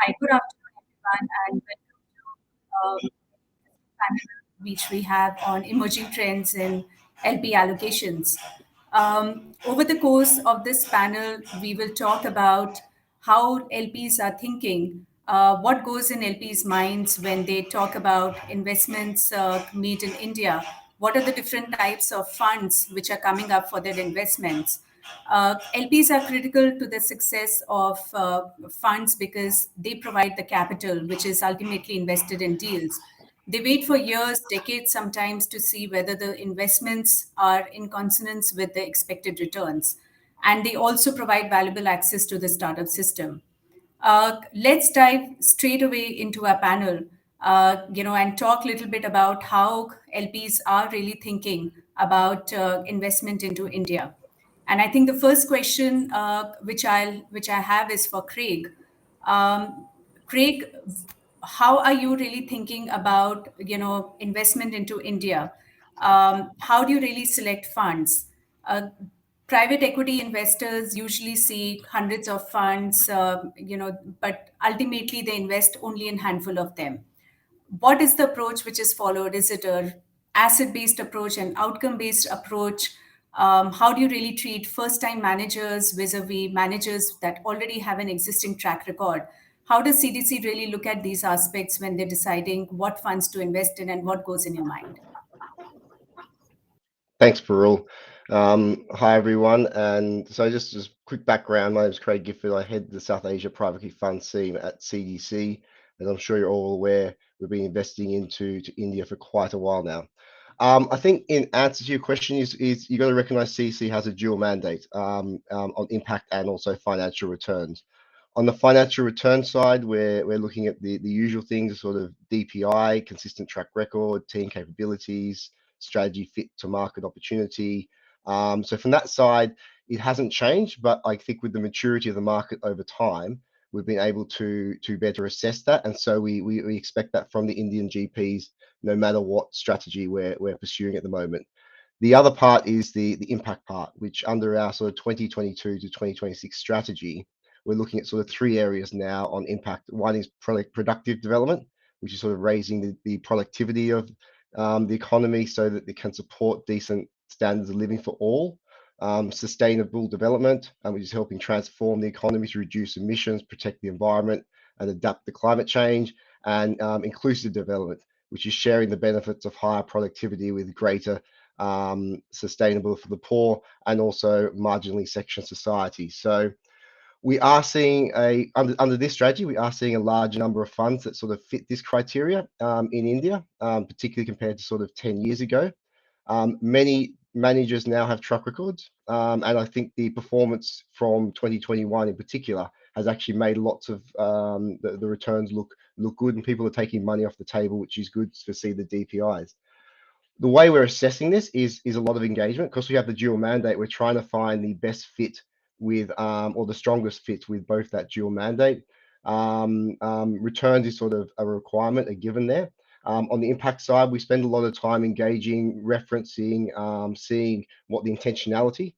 Hi, good afternoon, everyone, and welcome to panel which we have on emerging trends in LP allocations. Over the course of this panel, we will talk about how LPs are thinking, what goes in LPs' minds when they talk about investments made in India, what are the different types of funds which are coming up for their investments. LPs are critical to the success of funds because they provide the capital, which is ultimately invested in deals. They wait for years, decades sometimes, to see whether the investments are in consonance with the expected returns. And they also provide valuable access to the startup system. Let's dive straight away into our panel, and talk a little bit about how LPs are really thinking about investment into India. And I think the first question which I have is for Craig. Craig, how are you really thinking about investment into India? How do you really select funds? Uh, Private equity investors usually see hundreds of funds, but ultimately they invest only in handful of them. What is the approach which is followed? Is it a asset based approach, an outcome based approach? How do you really treat first time managers vis-a-vis managers that already have an existing track record? How does CDC really look at these aspects when they're deciding what funds to invest in and what goes in your mind? Thanks, Parul. Hi, everyone. And so just quick background. My name is Craig Gifford. I head the South Asia Private Equity Fund team at CDC. As I'm sure you're all aware, we've been investing into India for quite a while now. I think in answer to your question is you got to recognize CDC has a dual mandate on impact and also financial returns. On the financial return side, we're looking at the usual things, sort of DPI, consistent track record, team capabilities, strategy fit to market opportunity. So from that side, it hasn't changed, but I think with the maturity of the market over time, we've been able to better assess that, and so we expect that from the Indian GPs, no matter what strategy we're pursuing at the moment. The other part is the impact part, which under our sort of 2022 to 2026 strategy, we're looking at sort of three areas now on impact. One is productive development, which is sort of raising the productivity of the economy so that they can support decent standards of living for all. Sustainable development, which is helping transform the economy to reduce emissions, protect the environment, and adapt to climate change. And inclusive development, which is sharing the benefits of higher productivity with greater sustainable for the poor and also marginally sectioned society. So we are seeing under this strategy, we are seeing a large number of funds that sort of fit this criteria in India, particularly compared to sort of 10 years ago. Many managers now have track records, and I think the performance from 2021 in particular has actually made lots of the returns look good, and people are taking money off the table, which is good to see the DPIs. The way we're assessing this is a lot of engagement because we have the dual mandate. We're trying to find the best fit with or the strongest fit with both that dual mandate. Returns is sort of a requirement, a given there. On the impact side, we spend a lot of time engaging, referencing, seeing what the intentionality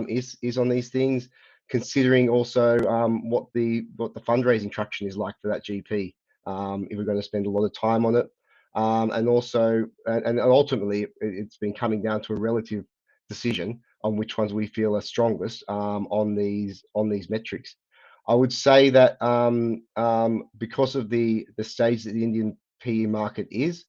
is on these things, considering also what the fundraising traction is like for that GP. If we're going to spend a lot of time on it, and also and ultimately it's been coming down to a relative decision on which ones we feel are strongest on these metrics. I would say that because of the stage that the Indian PE market is,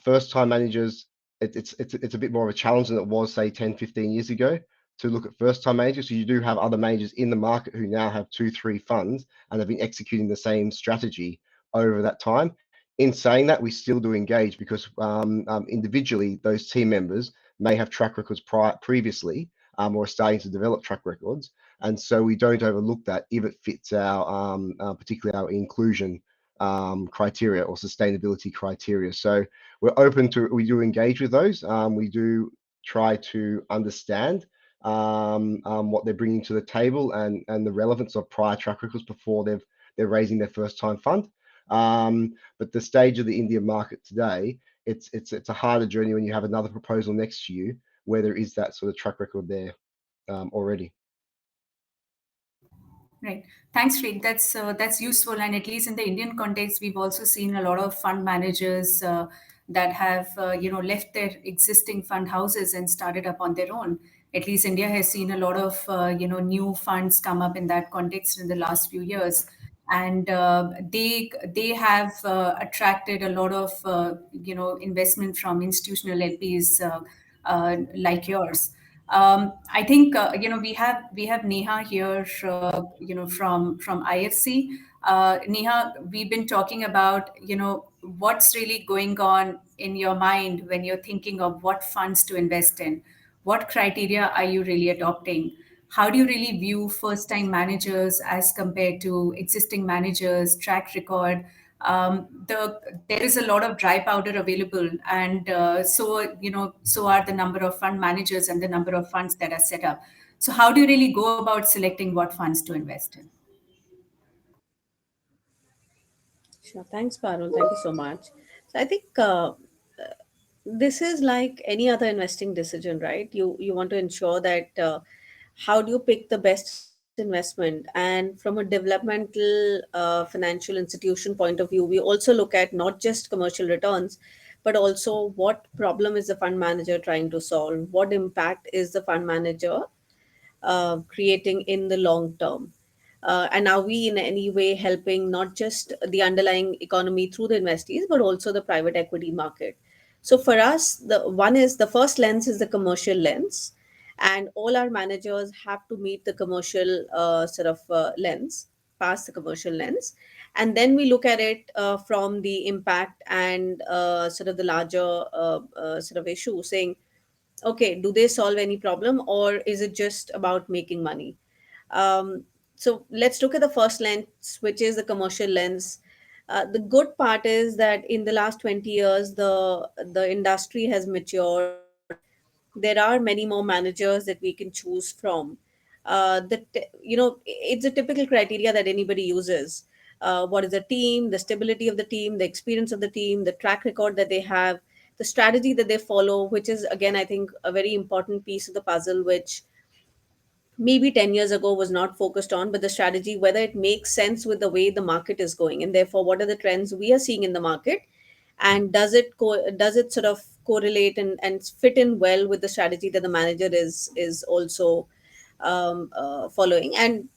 first time managers, it's a bit more of a challenge than it was say 10-15 years ago to look at first time managers. So you do have other managers in the market who now have 2-3 funds and have been executing the same strategy over that time. In saying that, we still do engage because individually those team members may have track records previously or are starting to develop track records, and so we don't overlook that if it fits our particularly our inclusion criteria or sustainability criteria. So we do engage with those. We do try to understand what they're bringing to the table and the relevance of prior track records before they're raising their first time fund. But the stage of the Indian market today, it's a harder journey when you have another proposal next to you where there is that sort of track record there already. Right. Thanks, Rick. That's useful, and at least in the Indian context, we've also seen a lot of fund managers that have left their existing fund houses and started up on their own. At least India has seen a lot of new funds come up in that context in the last few years, and they have attracted a lot of investment from institutional LPs like yours. I think we have Neha here, from IFC. Neha, we've been talking about what's really going on in your mind when you're thinking of what funds to invest in. What criteria are you really adopting? How do you really view first-time managers as compared to existing managers, track record? There is a lot of dry powder available, and so are the number of fund managers and the number of funds that are set up. So how do you really go about selecting what funds to invest in? Sure. Thanks, Parul. Thank you so much. So I think this is like any other investing decision, right? You want to ensure that how do you pick the best investment, and from a developmental financial institution point of view, we also look at not just commercial returns, but also what problem is the fund manager trying to solve, what impact is the fund manager creating in the long term. And are we in any way helping not just the underlying economy through the investees, but also the private equity market? So for us, the first lens is the commercial lens, and all our managers have to meet the commercial lens, pass the commercial lens, and then we look at it from the impact and sort of the larger sort of issue, saying, okay, do they solve any problem, or is it just about making money? So let's look at the first lens, which is the commercial lens. The good part is that in the last 20 years, the industry has matured. There are many more managers that we can choose from. It's a typical criteria that anybody uses. What is the team, the stability of the team, the experience of the team, the track record that they have, the strategy that they follow, which is again, I think, a very important piece of the puzzle, which maybe 10 years ago was not focused on, but the strategy, whether it makes sense with the way the market is going, and therefore what are the trends we are seeing in the market, and does it sort of correlate and fit in well with the strategy that the manager is also following. And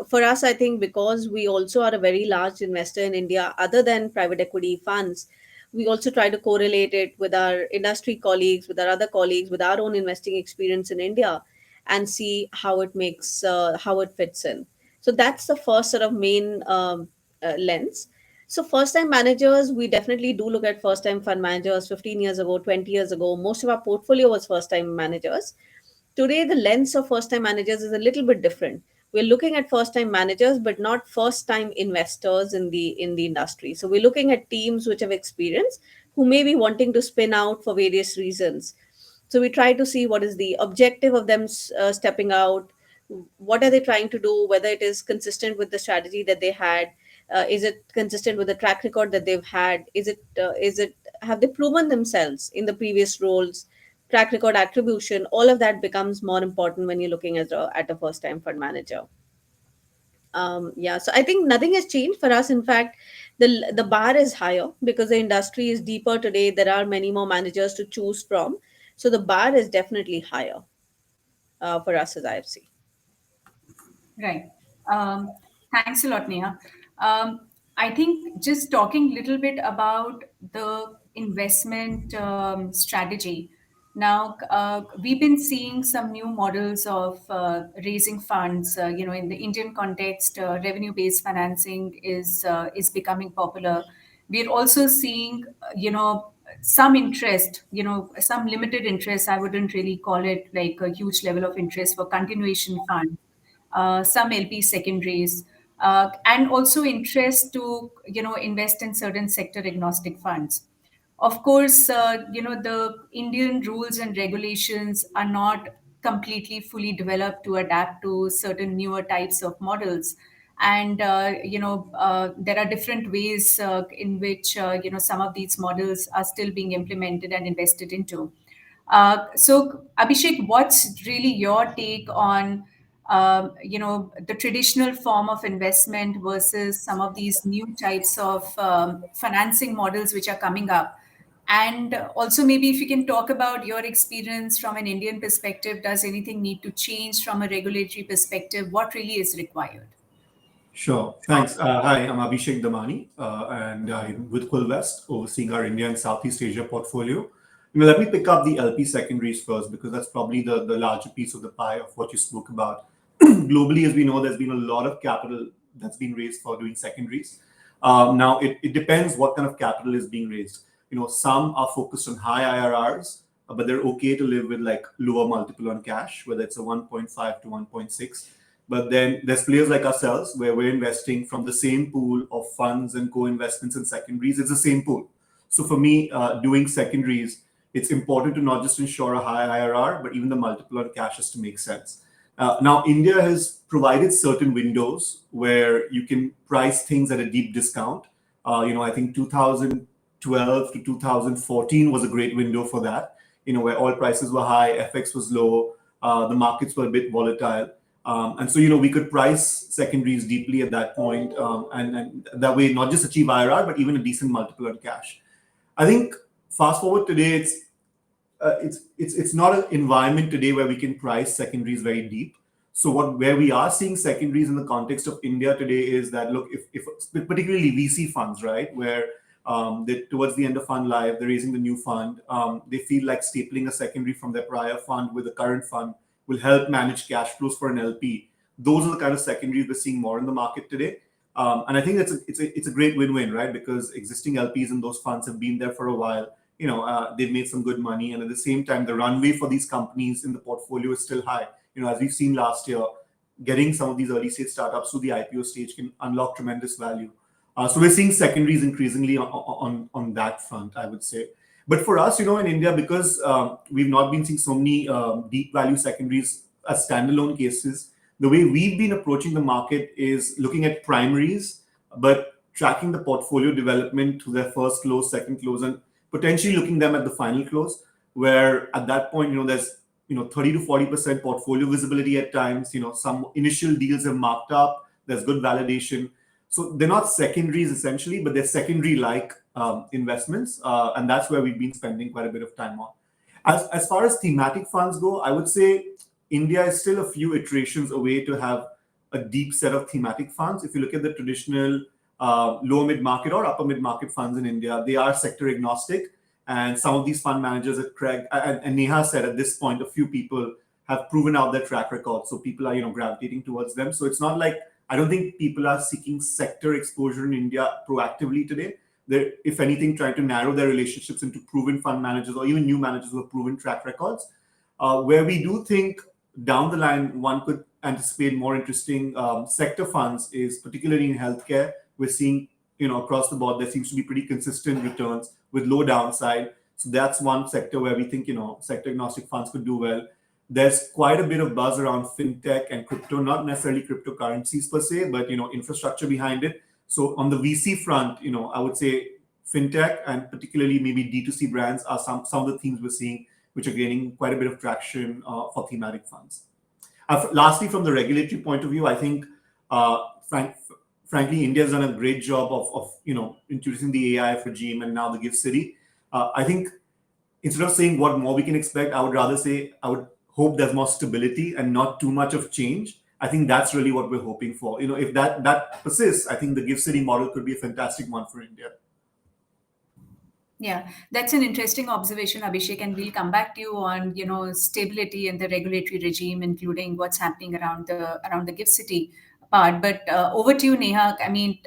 for us, I think, because we also are a very large investor in India, other than private equity funds, we also try to correlate it with our industry colleagues, with our other colleagues, with our own investing experience in India, and see how it makes how it fits in. So that's the first sort of main lens. So first time managers, we definitely do look at first time fund managers. 15 years ago, 20 years ago, most of our portfolio was first time managers. Today, the lens of first time managers is a little bit different. We're looking at first time managers, but not first time investors in the industry. So we're looking at teams which have experience, who may be wanting to spin out for various reasons. So we try to see what is the objective of them stepping out, what are they trying to do, whether it is consistent with the strategy that they had, is it consistent with the track record that they've had, is it have they proven themselves in the previous roles, track record attribution. All of that becomes more important when you're looking at a first time fund manager. Yeah, so I think nothing has changed for us. In fact, the bar is higher because the industry is deeper today. There are many more managers to choose from, so the bar is definitely higher for us as IFC. Right. Thanks a lot, Neha. I think just talking a little bit about the investment strategy. Now, we've been seeing some new models of raising funds. In the Indian context, revenue-based financing is becoming popular. We're also seeing, some interest, some limited interest. I wouldn't really call it like a huge level of interest for continuation funds, some LP secondaries, and also interest to invest in certain sector agnostic funds. Of course, the Indian rules and regulations are not completely fully developed to adapt to certain newer types of models, and there are different ways in which some of these models are still being implemented and invested into. So, Abhishek, what's really your take on the traditional form of investment versus some of these new types of financing models which are coming up. And also, maybe if you can talk about your experience from an Indian perspective, does anything need to change from a regulatory perspective? What really is required? Sure. Thanks. Hi, I'm Abhishek Damani, and I'm with Quilvest, overseeing our India and Southeast Asia portfolio. Let me pick up the LP secondaries first, because that's probably the larger piece of the pie of what you spoke about. Globally, as we know, there's been a lot of capital that's been raised for doing secondaries. Now, it depends what kind of capital is being raised. Some are focused on high IRRs, but they're okay to live with like lower multiple on cash, whether it's a 1.5 to 1.6. But then there's players like ourselves where we're investing from the same pool of funds and co-investments and secondaries. It's the same pool. So for me, doing secondaries, it's important to not just ensure a high IRR, but even the multiple on cash has to make sense. Now, India has provided certain windows where you can price things at a deep discount. I think 2012 to 2014 was a great window for that. Where oil prices were high, FX was low, the markets were a bit volatile. And so, we could price secondaries deeply at that point, and that way not just achieve IRR, but even a decent multiple on cash. I think fast forward today, it's not an environment today where we can price secondaries very deep. So where we are seeing secondaries in the context of India today is that, look, if particularly VC funds, right, where they towards the end of fund life, they're raising the new fund, they feel like stapling a secondary from their prior fund with the current fund will help manage cash flows for an LP. Those are the kind of secondaries we're seeing more in the market today. And I think it's a great win-win, right? Because existing LPs in those funds have been there for a while. They've made some good money, and at the same time, the runway for these companies in the portfolio is still high. As we've seen last year, getting some of these early stage startups to the IPO stage can unlock tremendous value. So we're seeing secondaries increasingly on that front, I would say. But for us, in India, because we've not been seeing so many deep value secondaries as standalone cases, the way we've been approaching the market is looking at primaries, but tracking the portfolio development to their first close, second close, and potentially looking them at the final close, where at that point, there's 30 to 40% portfolio visibility at times. Some initial deals have marked up, there's good validation. So they're not secondaries essentially, but they're secondary-like investments, and that's where we've been spending quite a bit of time on. As far as thematic funds go, I would say India is still a few iterations away to have a deep set of thematic funds. If you look at the traditional lower mid-market or upper mid-market funds in India, they are sector agnostic. And some of these fund managers at Craig and Neha said at this point, a few people have proven out their track record. So people are, gravitating towards them. So it's not like, I don't think people are seeking sector exposure in India proactively today. They're, if anything, trying to narrow their relationships into proven fund managers or even new managers who have proven track records. Where we do think down the line, one could anticipate more interesting sector funds is particularly in healthcare. We're seeing, across the board, there seems to be pretty consistent returns with low downside. So that's one sector where we think, sector agnostic funds could do well. There's quite a bit of buzz around fintech and crypto, not necessarily cryptocurrencies per se, but infrastructure behind it. So on the VC front, I would say fintech and particularly maybe D2C brands are some of the themes we're seeing, which are gaining quite a bit of traction for thematic funds. Lastly, from the regulatory point of view, I think, frankly, India's done a great job of introducing the AIF regime and now the GIFT City. I think instead of saying what more we can expect, I would rather say I would hope there's more stability and not too much of change. I think that's really what we're hoping for. If that persists, I think the GIFT City model could be a fantastic one for India. Yeah, that's an interesting observation, Abhishek, and we'll come back to you on stability in the regulatory regime, including what's happening around the gift city part. But over to you, Neha. I mean,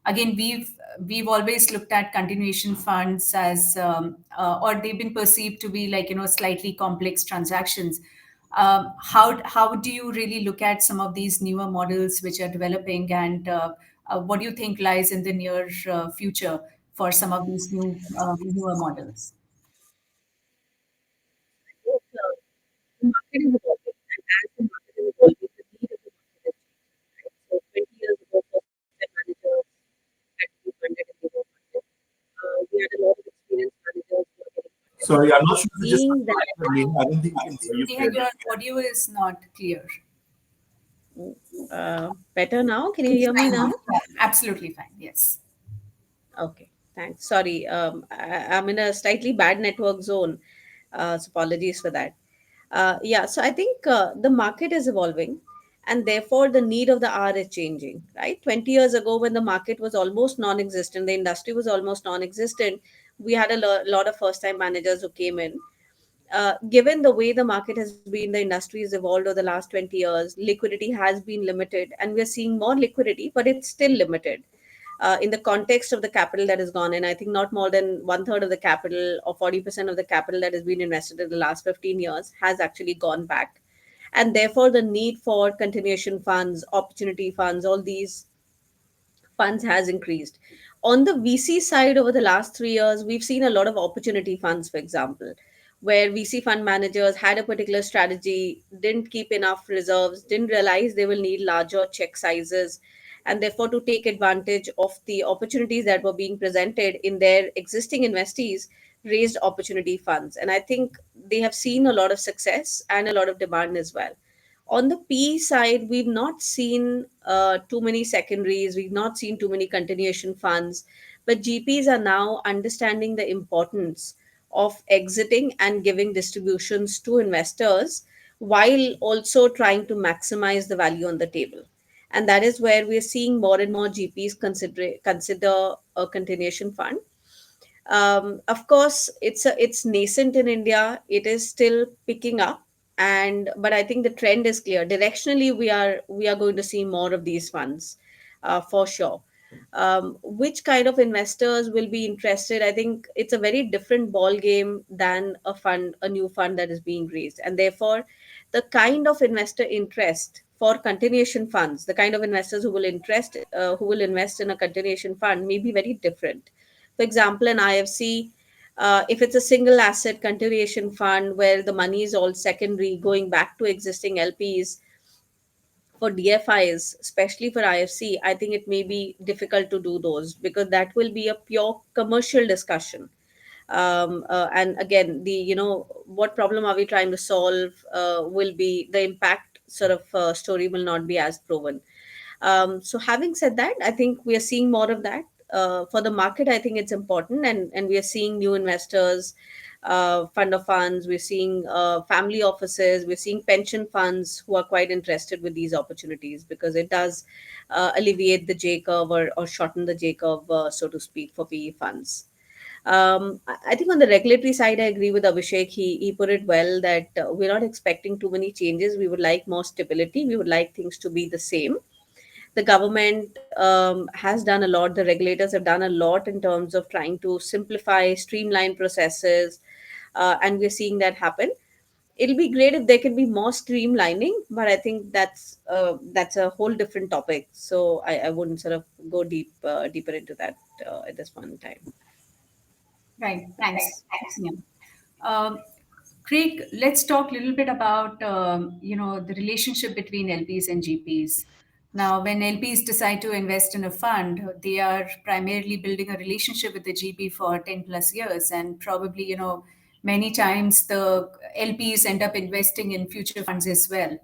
again, we've always looked at continuation funds as or they've been perceived to be like slightly complex transactions. How do you really look at some of these newer models which are developing, and what do you think lies in the near future for some of these newer models? The market is evolving, and as the market is evolving, the need of the market is changing, right? So 20 years ago, first-time managers had to be funded and they were funded. We had a lot of experienced managers who are getting funded. Sorry, I'm not sure if it's just Seeing that, I don't think we can hear you Neha, clearly. your audio is not clear. Better now? Can you It's hear me fine. now? Yeah, absolutely fine. Yes. Okay, thanks. Sorry, I'm in a slightly bad network zone. So apologies for that. Yeah, so I think the market is evolving, and therefore the need of the hour is changing, right? 20 years ago, when the market was almost non existent, the industry was almost non existent, we had a lot of first time managers who came in. Given the way the market has been, the industry has evolved over the last 20 years, liquidity has been limited, and we're seeing more liquidity, but it's still limited. In the context of the capital that has gone in, I think not more than one third of the capital or 40% of the capital that has been invested in the last 15 years has actually gone back. And therefore, the need for continuation funds, opportunity funds, all these funds has increased. On the VC side, over the last 3 years, we've seen a lot of opportunity funds, for example, where VC fund managers had a particular strategy, didn't keep enough reserves, didn't realize they will need larger check sizes, and therefore to take advantage of the opportunities that were being presented in their existing investees, raised opportunity funds. And I think they have seen a lot of success and a lot of demand as well. On the P side, we've not seen too many secondaries, we've not seen too many continuation funds, but GPs are now understanding the importance of exiting and giving distributions to investors while also trying to maximize the value on the table. And that is where we're seeing more and more GPs consider a continuation fund. Of course, it's nascent in India. It is still picking up, and but I think the trend is clear. Directionally, we are going to see more of these funds, for sure. Which kind of investors will be interested? I think it's a very different ball game than a new fund that is being raised, and therefore, the kind of investor interest for continuation funds, the kind of investors who will invest in a continuation fund, may be very different. For example, an IFC, if it's a single asset continuation fund where the money is all secondary going back to existing LPs, for DFIs, especially for IFC, I think it may be difficult to do those because that will be a pure commercial discussion. And again, the what problem are we trying to solve, will be the impact sort of story will not be as proven. So having said that, I think we are seeing more of that. For the market, I think it's important, and we are seeing new investors, fund of funds. We're seeing family offices. We're seeing pension funds who are quite interested with these opportunities because it does alleviate the J curve, or shorten the J curve, so to speak, for PE funds. I think on the regulatory side, I agree with Abhishek. He put it well that we're not expecting too many changes. We would like more stability. We would like things to be the same. The government has done a lot, the regulators have done a lot in terms of trying to simplify, streamline processes, and we're seeing that happen. It'll be great if there can be more streamlining, but I think that's a whole different topic, so I wouldn't sort of go deeper into that at this point in time. Right. Thanks. Yeah. Um, Craig, let's talk a little bit about the relationship between LPs and GPs. Now, when LPs decide to invest in a fund, they are primarily building a relationship with the GP for 10 plus years, and probably many times the LPs end up investing in future funds as well.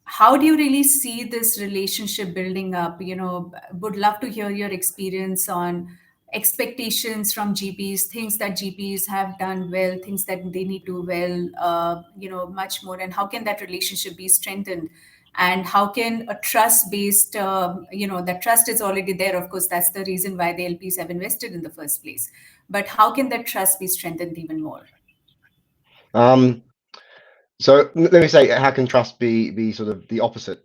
How do you really see this relationship building up? Would love to hear your experience on expectations from GPs, things that GPs have done well, things that they need to do well, much more, and how can that relationship be strengthened? And how can a trust-based, that trust is already there. Of course, that's the reason why the LPs have invested in the first place. But how can that trust be strengthened even more? Um, So let me say, how can trust be sort of the opposite,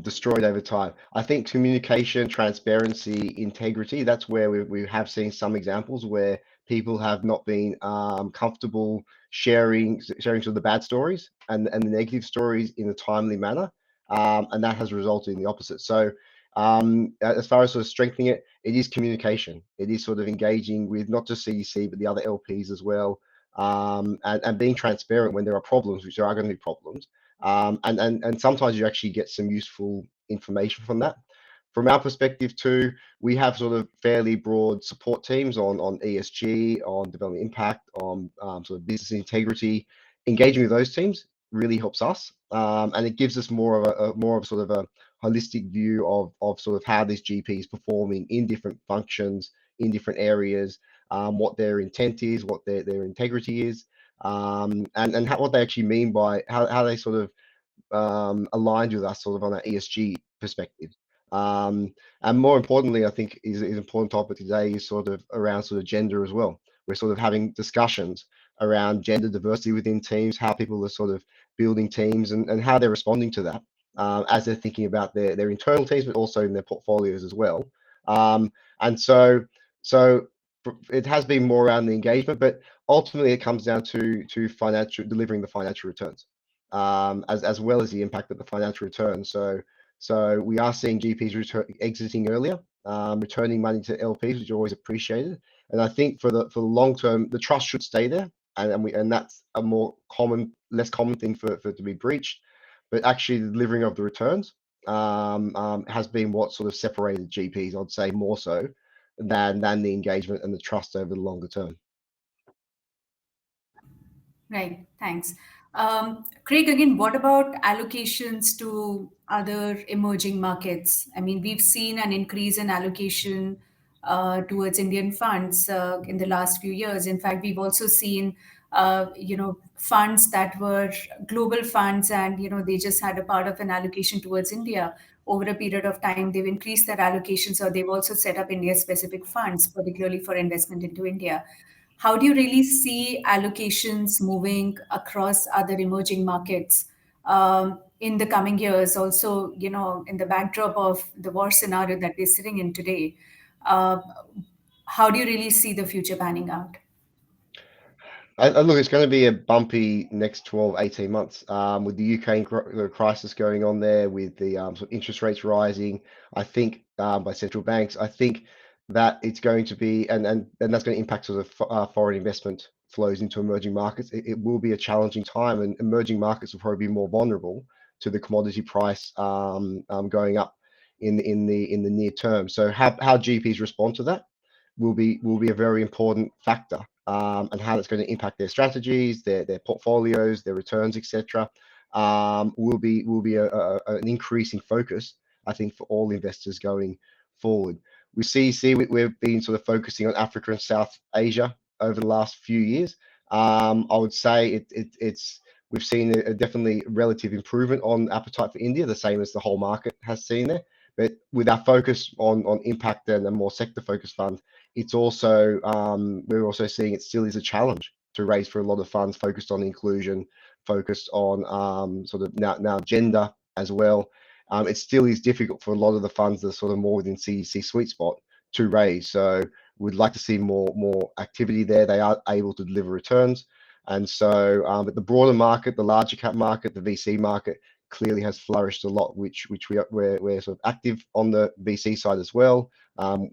destroyed over time? I think communication, transparency, integrity. That's where we have seen some examples where people have not been comfortable sharing sort of the bad stories and the negative stories in a timely manner, and that has resulted in the opposite. So as far as sort of strengthening it, it is communication. It is sort of engaging with not just CDC but the other LPs as well, and being transparent when there are problems, which there are going to be problems. And sometimes you actually get some useful information from that. From our perspective too, we have sort of fairly broad support teams on ESG, on development impact, on sort of business integrity. Engaging with those teams really helps us, and it gives us more of a sort of a holistic view of sort of how this GP is performing in different functions, in different areas, what their intent is, what their integrity is, and what they actually mean by how they sort of aligned with us sort of on an ESG perspective. And more importantly, I think is an important topic today is sort of around sort of gender as well. We're sort of having discussions around gender diversity within teams, how people are sort of building teams and how they're responding to that as they're thinking about their internal teams, but also in their portfolios as well. And so it has been more around the engagement, but ultimately it comes down to financial delivering the financial returns as well as the impact of the financial return. So we are seeing GPs exiting earlier, returning money to LPs, which is always appreciated. And I think for the long term, the trust should stay there, and that's a less common thing for it to be breached. But actually, the delivering of the returns has been what sort of separated GPs, I'd say, more so than the engagement and the trust over the longer term. Right. Thanks. Craig, again, what about allocations to other emerging markets? I mean, we've seen an increase in allocation towards Indian funds in the last few years. In fact, we've also seen, funds that were global funds and, they just had a part of an allocation towards India. Over a period of time, they've increased their allocations or they've also set up India-specific funds, particularly for investment into India. How do you really see allocations moving across other emerging markets in the coming years? Also, in the backdrop of the war scenario that we're sitting in today, uh, how do you really see the future panning out? Look, it's going to be a bumpy next 12, 18 months with the Ukraine crisis going on there, with the sort of interest rates rising, I think, by central banks. I think that it's going to be, and that's going to impact sort of foreign investment flows into emerging markets. It will be a challenging time, and emerging markets will probably be more vulnerable to the commodity price going up in the near term. So how GPs respond to that will be a very important factor, and how that's going to impact their strategies, their portfolios, their returns, etc. Will be an increasing focus, I think, for all investors going forward. We've been sort of focusing on Africa and South Asia over the last few years. I would say we've seen a definitely relative improvement on appetite for India, the same as the whole market has seen there. But with our focus on impact and a more sector focused fund, it's also we're also seeing it still is a challenge to raise for a lot of funds focused on inclusion, focused on sort of now gender as well. It still is difficult for a lot of the funds that are sort of more within CEC sweet spot to raise. So we'd like to see more activity there. They are able to deliver returns, and so but the broader market, the larger cap market, the VC market clearly has flourished a lot, which we're sort of active on the VC side as well,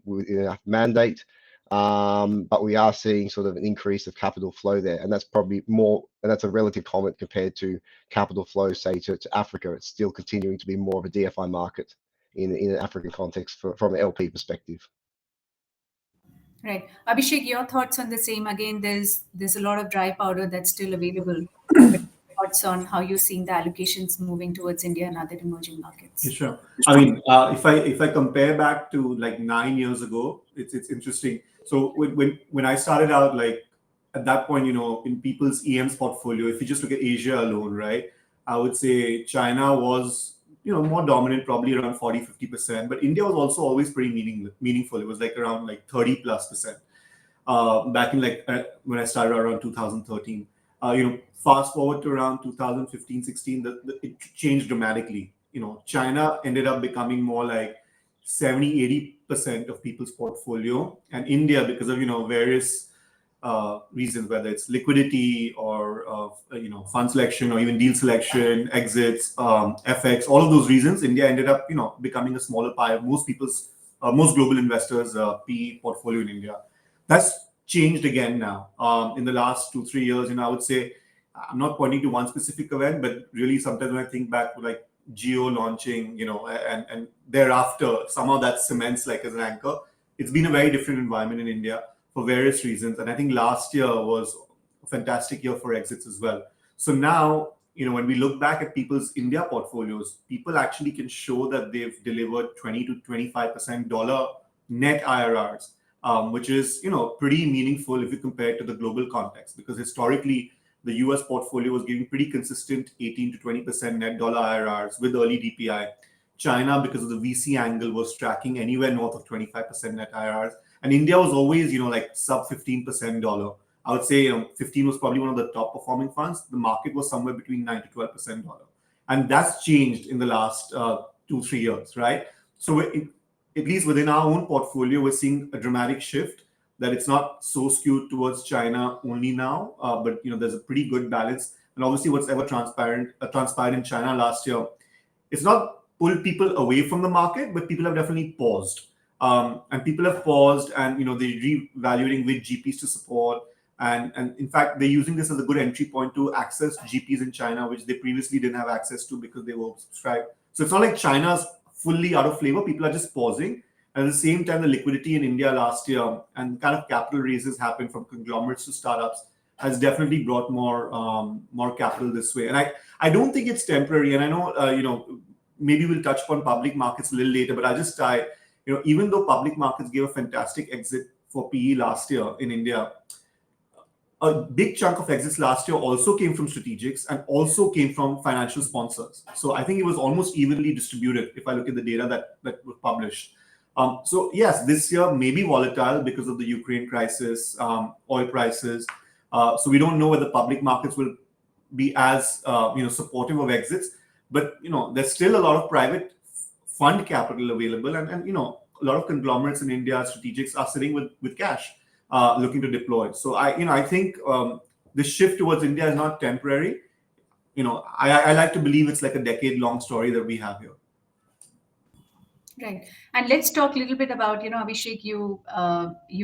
with enough mandate. But we are seeing sort of an increase of capital flow there, and that's probably more, and that's a relative comment compared to capital flow, say to Africa. It's still continuing to be more of a DFI market in an African context from an LP perspective. Right. Abhishek, your thoughts on the same? Again, there's a lot of dry powder that's still available. But thoughts on how you're seeing the allocations moving towards India and other emerging Yeah, markets? sure. I mean, if I compare back to like 9 years ago, it's interesting. So when I started out, like at that point, in people's EM's portfolio, if you just look at Asia alone, right, I would say China was more dominant, probably around 40-50%, but India was also always pretty meaningful. It was like around like 30+%. Back in like when I started around 2013. Fast forward to around 2015, 16, it changed dramatically. China ended up becoming more like 70-80% of people's portfolio, and India, because of various reasons, whether it's liquidity or fund selection or even deal selection, exits, FX, all of those reasons, India ended up becoming a smaller pie of most global investors' PE portfolio in India. That's changed again now in the last 2-3 years. I would say I'm not pointing to one specific event, but really sometimes when I think back to like Geo launching, and thereafter somehow that cements like as an anchor. It's been a very different environment in India for various reasons, and I think last year was a fantastic year for exits as well. So now, when we look back at people's India portfolios, people actually can show that they've delivered 20 to 25% dollar net IRRs, which is pretty meaningful if you compare it to the global context. Because historically, the US portfolio was giving pretty consistent 18 to 20% net dollar IRRs with early DPI. China, because of the VC angle, was tracking anywhere north of 25% net IRRs, and India was always like sub 15% dollar. I would say 15 was probably one of the top performing funds. The market was somewhere between 9 to 12% dollar. And that's changed in the last 2, 3 years, right? So at least within our own portfolio, we're seeing a dramatic shift, that it's not so skewed towards China only now, but there's a pretty good balance. And obviously, what's ever transpired in China last year, it's not pulled people away from the market, but people have definitely paused. And people have paused, and they're reevaluating which GPs to support. And in fact, they're using this as a good entry point to access GPs in China, which they previously didn't have access to because they were subscribed. So it's not like China's fully out of flavor. People are just pausing. And at the same time, the liquidity in India last year and kind of capital raises happened from conglomerates to startups has definitely brought more capital this way. And I don't think it's temporary. And I know maybe we'll touch upon public markets a little later, but I'll just tie. Even though public markets gave a fantastic exit for PE last year in India, a big chunk of exits last year also came from strategics and also came from financial sponsors. So I think it was almost evenly distributed if I look at the data that was published. So yes, this year may be volatile because of the Ukraine crisis, oil prices. So we don't know whether public markets will be as supportive of exits. But there's still a lot of private fund capital available, and a lot of conglomerates in India, strategics, are sitting with cash, looking to deploy. So I think the shift towards India is not temporary. I like to believe it's like a decade-long story that we have here. Right. And let's talk a little bit about, Abhishek, you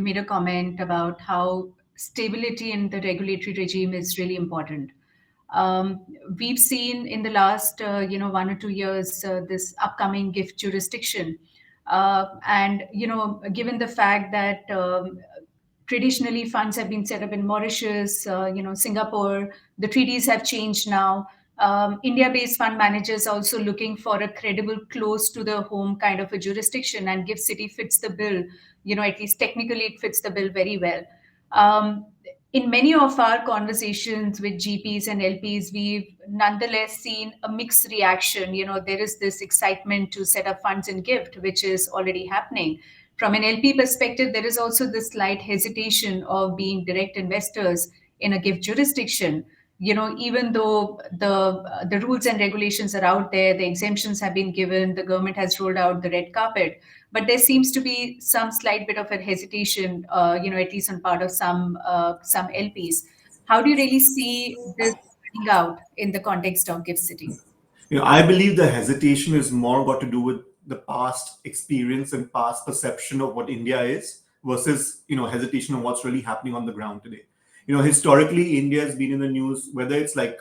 made a comment about how stability in the regulatory regime is really important. Um, we've seen in the last, 1 or 2 years, this upcoming gift jurisdiction. And, given the fact that traditionally funds have been set up in Mauritius, Singapore, the treaties have changed now. India-based fund managers are also looking for a credible, close to the home kind of a jurisdiction, and Gift City fits the bill. At least technically, it fits the bill very well. In many of our conversations with GPs and LPs, we've nonetheless seen a mixed reaction. There is this excitement to set up funds in Gift, which is already happening. From an LP perspective, there is also this slight hesitation of being direct investors in a gift jurisdiction. Even though the rules and regulations are out there, the exemptions have been given, the government has rolled out the red carpet, but there seems to be some slight bit of a hesitation, at least on part of some LPs. How do you really see this playing out in the context of Gift City? I believe the hesitation is more got to do with the past experience and past perception of what India is versus hesitation on what's really happening on the ground today. Historically, India has been in the news, whether it's like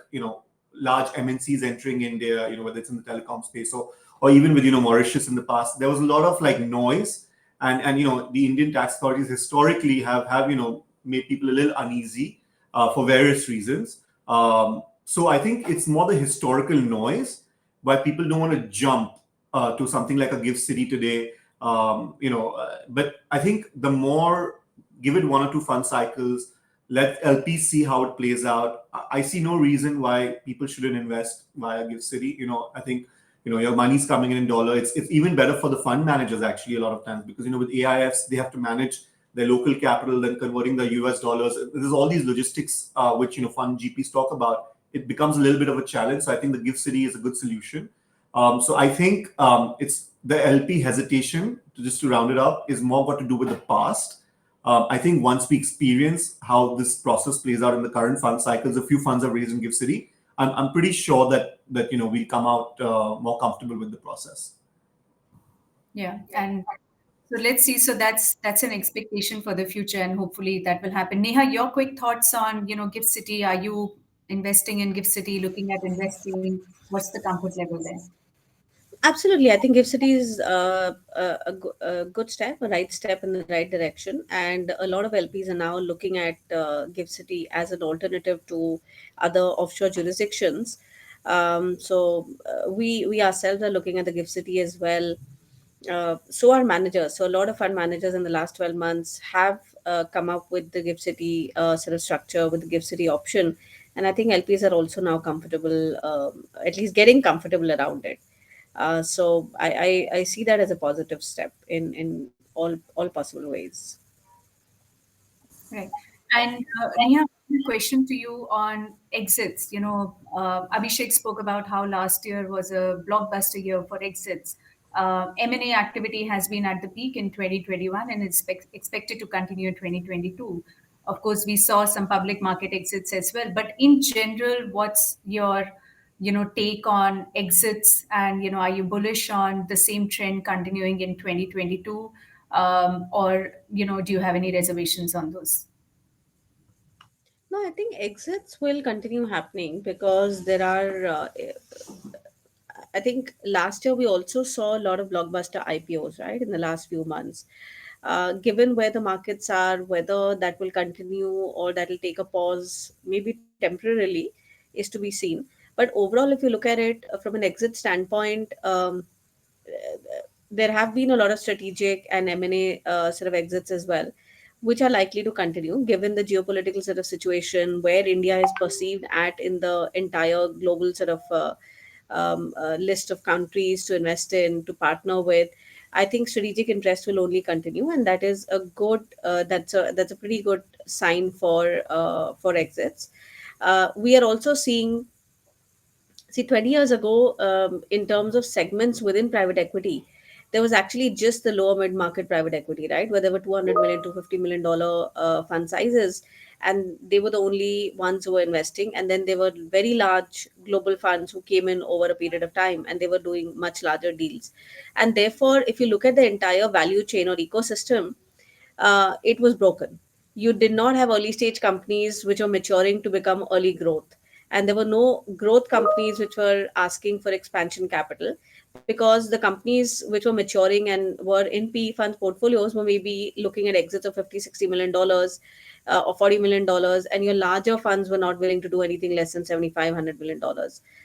large MNCs entering India, whether it's in the telecom space or even with Mauritius in the past. There was a lot of like noise, and the Indian tax authorities historically have made people a little uneasy for various reasons. So I think it's more the historical noise why people don't want to jump to something like a Gift City today. But I think the more, give it 1 or 2 fund cycles, let LPs see how it plays out. I see no reason why people shouldn't invest via Gift City. I think your money's coming in dollar. It's even better for the fund managers actually a lot of times, because with AIFs they have to manage their local capital, then converting the US dollars. There's all these logistics which fund GPs talk about. It becomes a little bit of a challenge. So I think the Gift City is a good solution. So I think it's the LP hesitation, just to round it up, is more got to do with the past. I think once we experience how this process plays out in the current fund cycles, a few funds are raised in Gift City. I'm pretty sure that we'll come out more comfortable with the process. Yeah, and so let's see. So that's an expectation for the future, and hopefully that will happen. Neha, your quick thoughts on Gift City. Are you investing in Gift City? Looking at investing? What's the comfort level there? Absolutely. I think Gift City is a good step, a right step in the right direction. And a lot of LPs are now looking at Gift City as an alternative to other offshore jurisdictions. We ourselves are looking at the gift city as well. So are managers. So a lot of fund managers in the last 12 months have come up with the gift city sort of structure, with the gift city option. And I think LPs are also now comfortable, at least getting comfortable around it. So I see that as a positive step in all possible ways. Right. And Neha, a question to you on exits. Abhishek spoke about how last year was a blockbuster year for exits. M&A activity has been at the peak in 2021 and is expected to continue in 2022. Of course, we saw some public market exits as well. But in general, what's your take on exits, and are you bullish on the same trend continuing in 2022, or do you have any reservations on those? No, I think exits will continue happening because there are. I think last year we also saw a lot of blockbuster IPOs, right, in the last few months. Given where the markets are, whether that will continue or that will take a pause, maybe temporarily, is to be seen. But overall, if you look at it from an exit standpoint, there have been a lot of strategic and M&A sort of exits as well, which are likely to continue given the geopolitical sort of situation where India is perceived at in the entire global sort of list of countries to invest in, to partner with. I think strategic interest will only continue, and that is a good. That's a pretty good sign for exits. We are also seeing. See, 20 years ago, in terms of segments within private equity, there was actually just the lower mid market private equity, right? Where there were 200 million, $250 million fund sizes, and they were the only ones who were investing. And then there were very large global funds who came in over a period of time, and they were doing much larger deals. And therefore, if you look at the entire value chain or ecosystem, it was broken. You did not have early stage companies which were maturing to become early growth. And there were no growth companies which were asking for expansion capital, because the companies which were maturing and were in PE funds portfolios were maybe looking at exits of 50, $60 million or $40 million, and your larger funds were not willing to do anything less than 75, $100 million.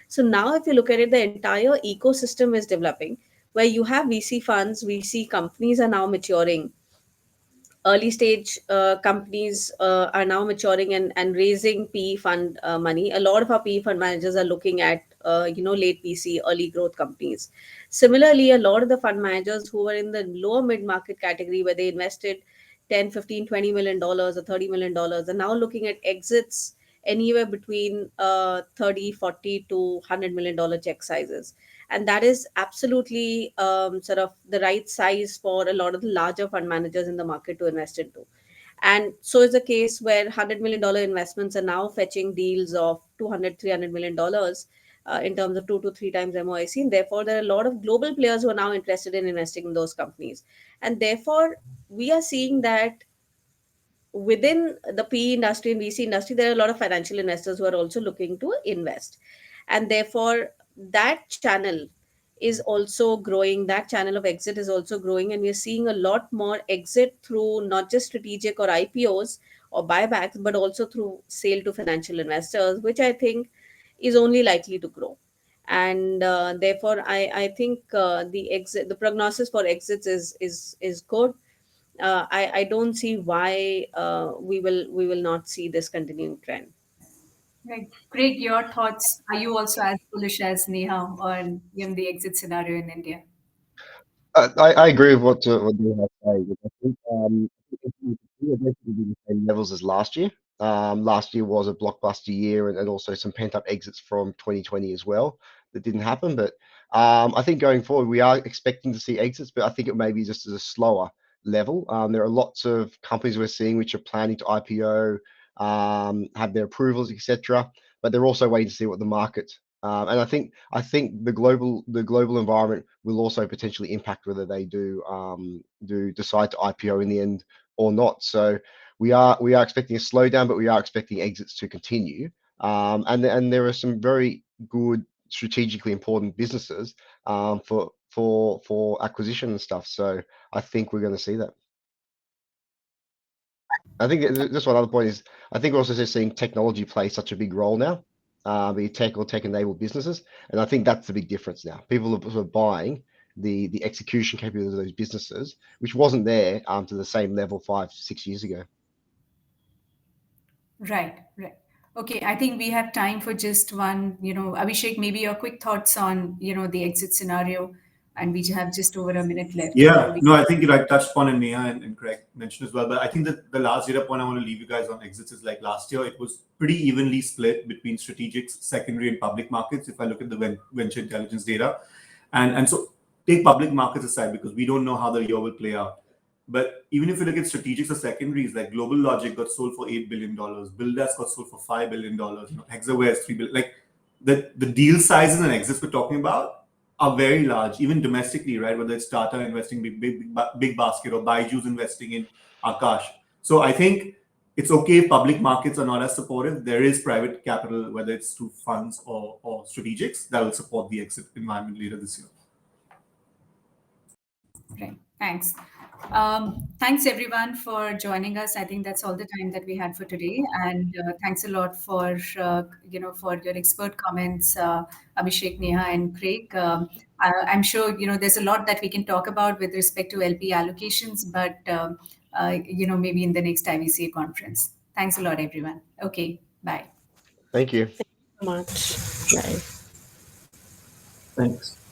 So now, if you look at it, the entire ecosystem is developing where you have VC funds, VC companies are now maturing, early stage companies are now maturing and raising PE fund money. A lot of our PE fund managers are looking at late VC, early growth companies. Similarly, a lot of the fund managers who were in the lower mid market category where they invested 10, 15, $20 million or $30 million are now looking at exits anywhere between 30, 40 to $100 million check sizes. And that is absolutely sort of the right size for a lot of the larger fund managers in the market to invest into. And so is the case where $100 million investments are now fetching deals of 200, $300 million in terms of 2 to 3 times MOIC. And therefore, there are a lot of global players who are now interested in investing in those companies. And therefore, we are seeing that within the PE industry and VC industry, there are a lot of financial investors who are also looking to invest. And therefore, that channel is also growing. That channel of exit is also growing. And we're seeing a lot more exit through not just strategic or IPOs or buybacks, but also through sale to financial investors, which I think is only likely to grow. And therefore, I think the prognosis for exits is good. I don't see why we will not see this continuing trend. Right. Greg, your thoughts. Are you also as bullish as Neha on the exit scenario in India? I agree with what you have said. I think we are basically the same levels as last year. Last year was a blockbuster year, and also some pent up exits from 2020 as well that didn't happen. But I think going forward, we are expecting to see exits, but I think it may be just at a slower level. There are lots of companies we're seeing which are planning to IPO, have their approvals, etc. But they're also waiting to see what the market and I think the global environment will also potentially impact whether they do decide to IPO in the end or not. So we are expecting a slowdown, but we are expecting exits to continue. And there are some very good strategically important businesses for acquisition and stuff. So I think we're going to see that. I think just one other point is I think we're also just seeing technology play such a big role now. be tech or tech-enabled businesses, and I think that's the big difference now. People are sort of buying the execution capabilities of those businesses, which wasn't there to the same level 5-6 years ago. Right, right. Okay, I think we have time for just one, Abhishek, maybe your quick thoughts on, the exit scenario, and we have just over a minute left before Yeah, we. no, I think I touched upon and Neha and Craig mentioned as well. But I think that the last data point I want to leave you guys on exits is like last year, it was pretty evenly split between strategics, secondary, and public markets. If I look at the venture intelligence data, and so take public markets aside because we don't know how the year will play out. But even if you look at strategics or secondaries, like Global Logic got sold for $8 billion, Buildas got sold for $5 billion, Hexaware is $3 billion. Like the deal sizes and exits we're talking about are very large, even domestically, right? Whether it's Tata investing big basket or Baiju's investing in Akash. So I think it's okay if public markets are not as supportive. There is private capital, whether it's through funds or strategics, that will support the exit environment later this year. Right. Thanks. Thanks everyone for joining us. I think that's all the time that we had for today. And thanks a lot for for your expert comments, Abhishek, Neha, and Craig. I'm sure there's a lot that we can talk about with respect to LP allocations, but maybe in the next IVCA conference. Thanks a lot, everyone. Okay. Bye. Thank you. So much. Bye. Thanks.